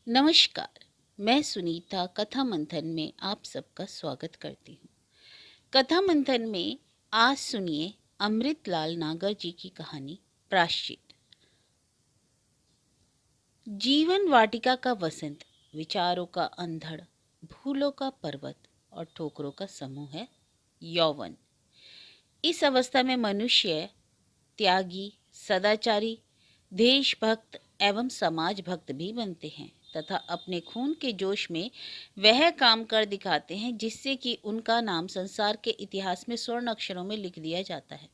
नमस्कार। मैं सुनीता कथा मंथन में आप सबका स्वागत करती हूँ। कथा मंथन में आज सुनिए अमृतलाल नागर जी की कहानी प्रायश्चित। जीवन वाटिका का वसंत, विचारों का अंधड़, भूलों का पर्वत और ठोकरों का समूह है यौवन। इस अवस्था में मनुष्य त्यागी, सदाचारी, देशभक्त एवं समाज भक्त भी बनते हैं तथा अपने खून के जोश में वह काम कर दिखाते हैं जिससे कि उनका नाम संसार के इतिहास में स्वर्ण अक्षरों में लिख दिया जाता है।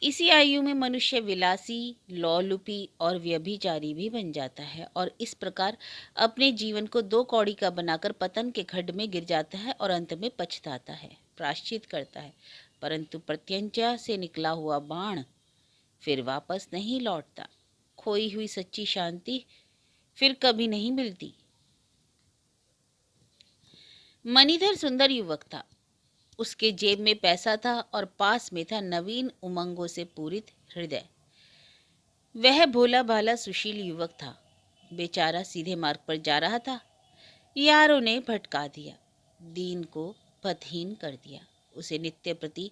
इसी आयु में मनुष्य विलासी, लोलुपी और व्यभिचारी भी बन जाता है और इस प्रकार अपने जीवन को दो कौड़ी का बनाकर पतन के खड्ड में गिर जाता है और अंत में पछताता है, प्रायश्चित करता है। परंतु प्रत्यंचा से निकला हुआ बाण फिर वापस नहीं लौटता। खोई हुई सच्ची शांति फिर कभी नहीं मिलती। मणिधर सुंदर युवक था। उसके जेब में पैसा था और पास में था नवीन उमंगों से पूरित हृदय। वह भोला भाला सुशील युवक था। बेचारा सीधे मार्ग पर जा रहा था। यारों ने भटका दिया, दीन को पथहीन कर दिया। उसे नित्य प्रति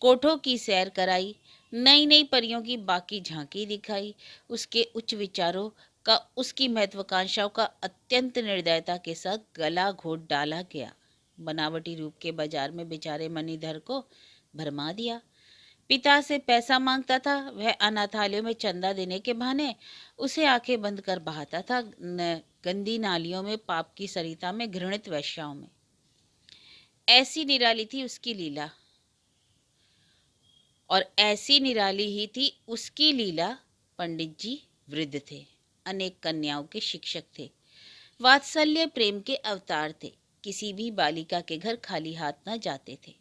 कोठों की सैर कराई, नई नई परियों की बाकी झांकी दिखाई। उसके उच्च विचारों का, उसकी महत्वाकांक्षाओं का अत्यंत निर्दयता के साथ गला घोट डाला गया। बनावटी रूप के बाजार में बेचारे मणिधर को भरमा दिया। पिता से पैसा मांगता था, वह अनाथालयों में चंदा देने के बहाने उसे आंखें बंद कर बहाता था गंदी नालियों में, पाप की सरिता में, घृणित वेश्याओं में। ऐसी निराली थी उसकी लीला और ऐसी निराली ही थी उसकी लीला। पंडित जी वृद्ध थे, अनेक कन्याओं के शिक्षक थे, वात्सल्य प्रेम के अवतार थे। किसी भी बालिका के घर खाली हाथ न जाते थे।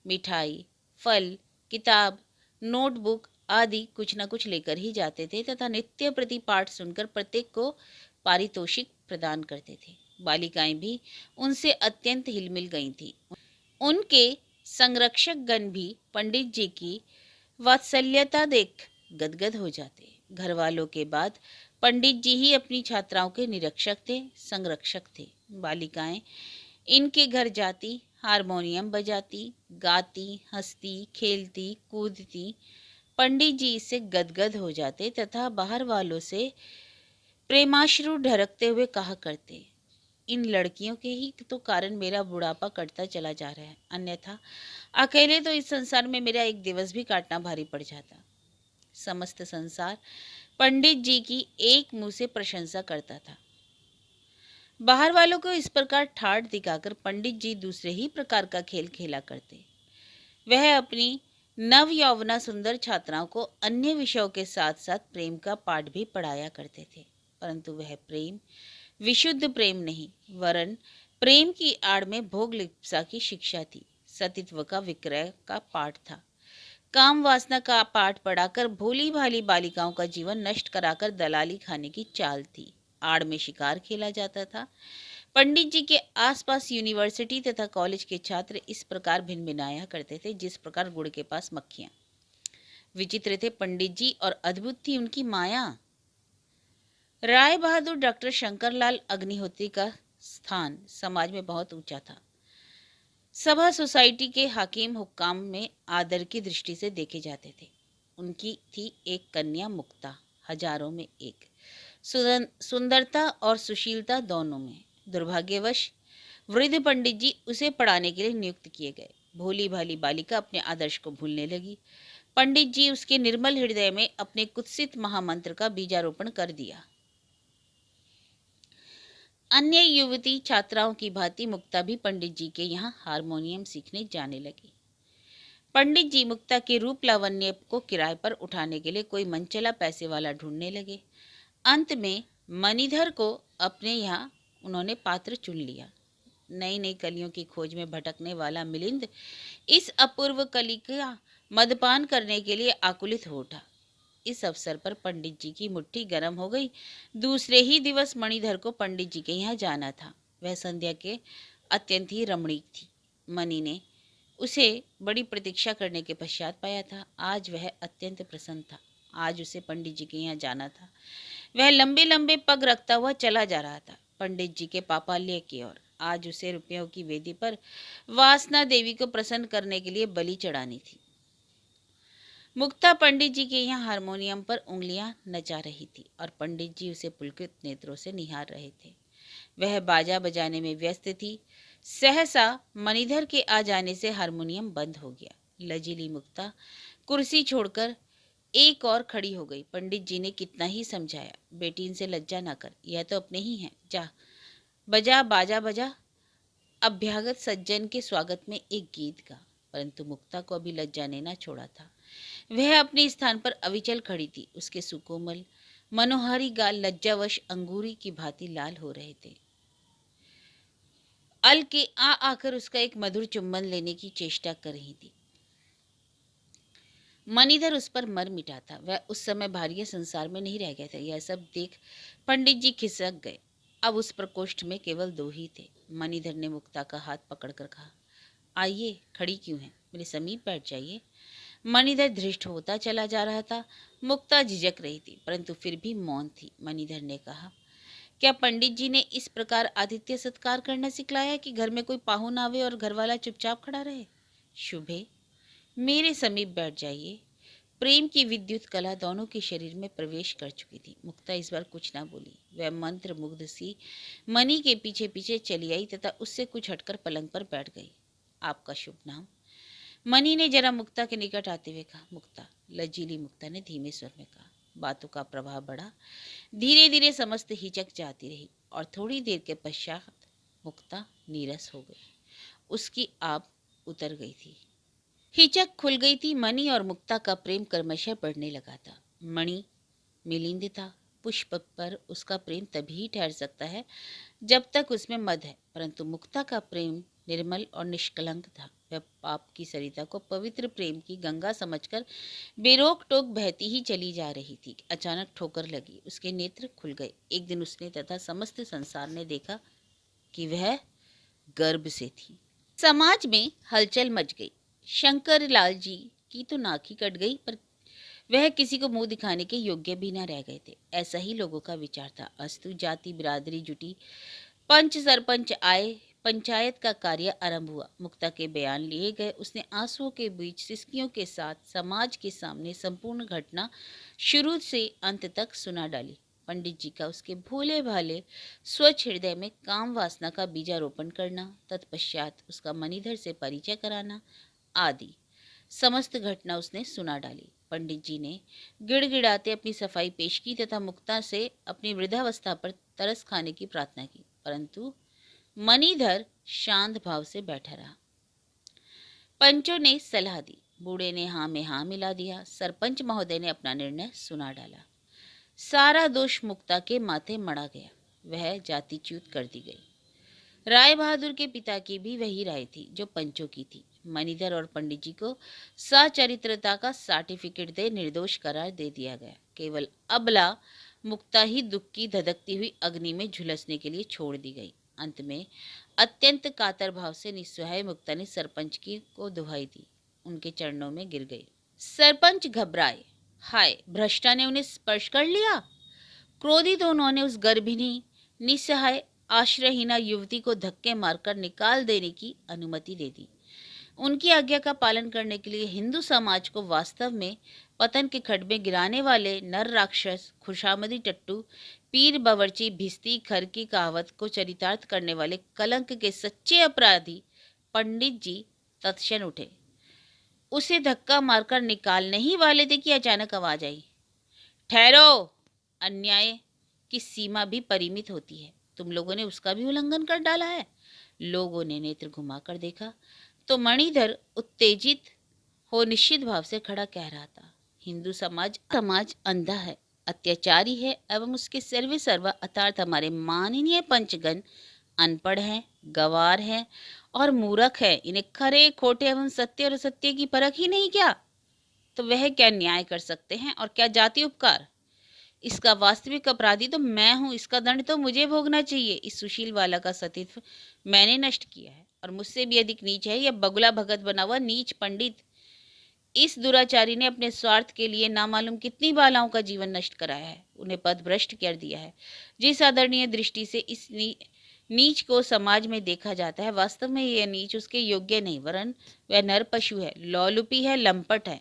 मिठाई, फल, किताब, नोटबुक आदि कुछ न कुछ लेकर ही जाते थे तथा नित्य प्रति पाठ सुनकर प्रत्येक को पारितोषिक प्रदान करते थे। बालिकाएं भी उनसे अत्यंत हिलमिल गई थीं। उनके संरक्षक गण भी पंडित जी की वात्सल्यता देख गदगद हो जाते। घर वालों के बाद पंडित जी ही अपनी छात्राओं के निरीक्षक थे, संरक्षक थे। बालिकाएं इनके घर जाती, हारमोनियम बजाती, गाती, हंसती, खेलती, कूदती। पंडित जी इससे गदगद हो जाते तथा बाहर वालों से प्रेमाश्रु ढरकते हुए कहा करते, इन लड़कियों के ही तो कारण मेरा बुढ़ापा कटता चला जा रहा है, अन्यथा अकेले तो इस संसार में मेरा एक दिवस भी काटना भारी पड़ जाता। समस्त संसार पंडित जी की एक मुंह से प्रशंसा करता था। बाहर वालों को इस प्रकार ठाठ दिखाकर पंडित जी दूसरे ही प्रकार का खेल खेला करते। वह अपनी नव यौवना सुंदर छात्राओं को अन्य विषयों के साथ साथ प्रेम का पाठ भी पढ़ाया करते थे। परंतु वह प्रेम विशुद्ध प्रेम नहीं, वरन प्रेम की आड़ में भोग लिप्सा की शिक्षा थी। सतीत्व का विक्रय का पाठ था। काम वासना का पाठ पढ़ाकर भोली भाली बालिकाओं का जीवन नष्ट कराकर दलाली खाने की चाल थी। आड़ में शिकार खेला जाता था। पंडित जी के आसपास यूनिवर्सिटी तथा कॉलेज के छात्र इस प्रकार भिनभिनाया करते थे जिस प्रकार गुड़ के पास मक्खियां। विचित्र थे पंडित जी और अद्भुत थी उनकी माया। राय बहादुर डॉक्टर शंकरलाल अग्निहोत्री का स्थान समाज में बहुत ऊंचा था। सभा सोसाइटी के हाकिम हुक्काम में आदर की दृष्टि से देखे जाते थे। उनकी थी एक कन्या मुक्ता, हजारों में एक, सुंदरता और सुशीलता दोनों में। दुर्भाग्यवश वृद्ध पंडित जी उसे पढ़ाने के लिए नियुक्त किए गए। भोली भाली बालिका अपने आदर्श को भूलने लगी। पंडित जी उसके निर्मल हृदय में अपने कुत्सित महामंत्र का बीजारोपण कर दिया। अन्य युवती छात्राओं की भांति मुक्ता भी पंडित जी के यहाँ हारमोनियम सीखने जाने लगी। पंडित जी मुक्ता के रूप लावण्य को किराए पर उठाने के लिए कोई मनचला पैसे वाला ढूंढने लगे। अंत में मणिधर को अपने यहाँ उन्होंने पात्र चुन लिया। नई नई कलियों की खोज में भटकने वाला मिलिंद इस अपूर्व कली का मदपान करने के लिए आकुलित हो उठा। इस अवसर पर पंडित जी की मुट्ठी गर्म हो गई। दूसरे ही दिवस मणिधर को पंडित जी के यहाँ जाना था। वह संध्या के अत्यंत ही रमणीक थी। मणि ने उसे बड़ी प्रतीक्षा करने के पश्चात पाया था। आज वह अत्यंत प्रसन्न था, आज उसे पंडित जी के यहाँ जाना था। वह लंबे लंबे पग रखता हुआ चला जा रहा था पंडित जी के पापाल्य की ओर। आज उसे रुपयों की वेदी पर वासना देवी को प्रसन्न करने के लिए बलि चढ़ानी थी। मुक्ता पंडित जी के यहाँ हारमोनियम पर उंगलियां नचा रही थी और पंडित जी उसे पुलकित नेत्रों से निहार रहे थे। वह बाजा बजाने में व्यस्त थी। सहसा मणिधर के आ जाने से हारमोनियम बंद हो गया। लजीली मुक्ता कुर्सी छोड़कर एक और खड़ी हो गई। पंडित जी ने कितना ही समझाया, बेटी इनसे लज्जा ना कर, यह तो अपने ही हैं, जा बजा बाजा बजा। अभ्यागत सज्जन के स्वागत में एक गीत गा। परंतु मुक्ता को अभी लज्जा ने ना छोड़ा था। वह अपने स्थान पर अविचल खड़ी थी। उसके सुकोमल मनोहारी गाल लज्जावश अंगूरी की भांति लाल हो रहे थे। अल के आ आकर उसका एक मधुर चुम्बन लेने की चेष्टा कर रही थी। मणिधर उस पर मर मिटा था। वह उस समय भारी संसार में नहीं रह गया था। यह सब देख पंडित जी खिसक गए। अब उस प्रकोष्ठ में केवल दो ही थे। मणिधर ने मुक्ता का हाथ पकड़कर कहा, आइए, खड़ी क्यों हैं, मेरे समीप बैठ जाइए। मणिधर धृष्ट होता चला जा रहा था। मुक्ता झिझक रही थी, परंतु फिर भी मौन थी। मणिधर ने कहा, क्या पंडित जी ने इस प्रकार आतिथ्य सत्कार करना सिखलाया कि घर में कोई पाहुन आवे और घरवाला चुपचाप खड़ा रहे? शुभे, मेरे समीप बैठ जाइए। प्रेम की विद्युत कला दोनों के शरीर में प्रवेश कर चुकी थी। मुक्ता इस बार कुछ ना बोली। वह मंत्र मुग्ध सी मणि के पीछे पीछे चली आई तथा उससे कुछ हटकर पलंग पर बैठ गई। आपका शुभ नाम? मणि ने जरा मुक्ता के निकट आते हुए कहा। मुक्ता, लजीली मुक्ता ने धीमे स्वर में कहा। बातों का प्रभाव बढ़ा। धीरे धीरे समस्त हिचक जाती रही और थोड़ी देर के पश्चात मुक्ता नीरस हो गई। उसकी आब उतर गई थी। हिचक खुल गई थी। मणि और मुक्ता का प्रेम क्रमशः बढ़ने लगा था। मणि मिलिंद था। पुष्प पर उसका प्रेम तभी ठहर सकता है जब तक उसमें मद है, परंतु मुक्ता का प्रेम निर्मल और निष्कलंक था। वह पाप की सरिता को पवित्र प्रेम की गंगा समझकर बेरोक टोक बहती ही चली जा रही थी। अचानक ठोकर लगी। उसके नेत्र खुल गए। एक दिन उसने तथा समस्त संसार ने देखा कि वह गर्भ से थी। समाज में हलचल मच गई। शंकर लाल जी की तो नाक ही कट गई, पर वह किसी को मुंह दिखाने के योग्य भी न रह गए थे। ऐसा ही लोगों का विचार था। अस्तु जाति बिरादरी जुटी, पंच सरपंच आए, पंचायत का कार्य आरंभ हुआ। मुक्ता के बयान लिए गए। उसने आंसुओं के बीच सिसकियों के साथ समाज के सामने संपूर्ण घटना शुरू से अंत तक सुना डाली। पंडित जी का उसके भोले भाले स्वच्छ हृदय में काम वासना का बीजारोपण करना, तत्पश्चात उसका मणिधर से परिचय कराना आदि समस्त घटना उसने सुना डाली। पंडित जी ने गिड़गिड़ाते अपनी सफाई पेश की तथा मुक्ता से अपनी वृद्धावस्था पर तरस खाने की प्रार्थना की, परंतु मणिधर शांत भाव से बैठा रहा। पंचों ने सलाह दी। बूढ़े ने हाँ में हाँ मिला दिया। सरपंच महोदय ने अपना निर्णय सुना डाला। सारा दोष मुक्ता के माथे मढ़ा गया। वह जातिच्युत कर दी गई। राय बहादुर के पिता की भी वही राय थी जो पंचों की थी। मणिधर और पंडित जी को सचरित्रता का सर्टिफिकेट दे निर्दोष करार दे दिया गया। केवल अबला मुक्ता ही दुख की धधकती हुई अग्नि में झुलसने के लिए छोड़ दी गई। अंत में अत्यंत कातर भाव से निस्सहाय मुक्ता ने सरपंच की को दुहाई दी, उनके चरणों में गिर गई। सरपंच घबराए। हाय, भ्रष्टा ने उन्हें स्पर्श कर लिया। क्रोधित उन्होंने उस गर्भिणी निस्सहाय आश्रयहीना युवती को धक्के मारकर निकाल देने की अनुमति दे दी। उनकी आज्ञा का पालन करने के लिए हिंदू समाज को वास्तव में पतन के खड्ड में गिराने वाले नर राक्षस, खुशामदी टट्टू, पीर बवर्ची, भिस्ती खर की कहावत को चरितार्थ करने वाले कलंक के सच्चे अपराधी पंडित जी तत्क्षण उठे। उसे धक्का मारकर निकालने ही वाले थे कि अचानक आवाज आई, ठहरो, अन्याय की सीमा भी परिमित होती है। तुम लोगों ने उसका भी उल्लंघन कर डाला है। लोगों ने नेत्र घुमाकर देखा तो मणिधर उत्तेजित हो निश्चित भाव से खड़ा कह रहा था, हिंदू समाज अंधा है, अत्याचारी है एवं उसके सर्वे सर्वा अर्थात हमारे माननीय पंचगण अनपढ़ हैं, गवार हैं और मूर्ख है। इन्हें खरे खोटे एवं सत्य और असत्य की परख ही नहीं क्या? तो वह क्या न्याय कर सकते हैं और क्या जाति उपकार? इसका वास्तविक अपराधी तो मैं हूं। इसका दंड तो मुझे भोगना चाहिए। इस सुशील वाला का सतीत्व मैंने नष्ट किया है और मुझसे भी अधिक नीच है यह बगुला भगत बना हुआ नीच पंडित। इस दुराचारी ने अपने स्वार्थ के लिए नामालूम कितनी बालाओं का जीवन नष्ट कराया है, उन्हें पथभ्रष्ट कर दिया है। जिस आदरणीय दृष्टि से इस नीच को समाज में देखा जाता है, वास्तव में यह नीच उसके योग्य नहीं, वरन वह नर पशु है, लौलुपी है, लंपट है,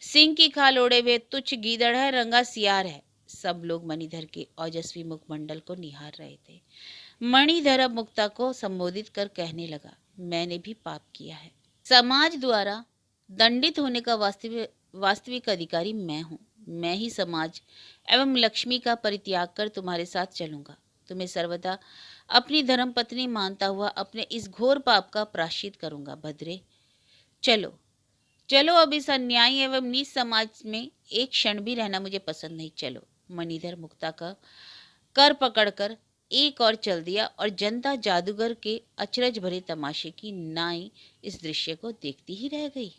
सिंह की खाल ओढ़े हुए तुच्छ गीदड़ है, रंगा सियार है। सब लोग मणिधर के ओजस्वी मुखमंडल को निहार रहे थे। मणिधर अब मुक्ता को संबोधित कर कहने लगा, मैंने भी पाप किया है। समाज द्वारा दंडित होने का वास्तविक अधिकारी मैं हूँ। मैं ही समाज एवं लक्ष्मी का परित्याग कर तुम्हारे साथ चलूंगा। तुम्हें सर्वदा अपनी धर्म पत्नी मानता हुआ अपने इस घोर पाप का प्रायश्चित करूंगा। भद्रे, चलो चलो, अब इस अन्यायी एवं नीच समाज में एक क्षण भी रहना मुझे पसंद नहीं। चलो। मणिधर मुक्ता का कर पकड़कर एक और चल दिया और जनता जादूगर के अचरज भरे तमाशे की नाई इस दृश्य को देखती ही रह गई।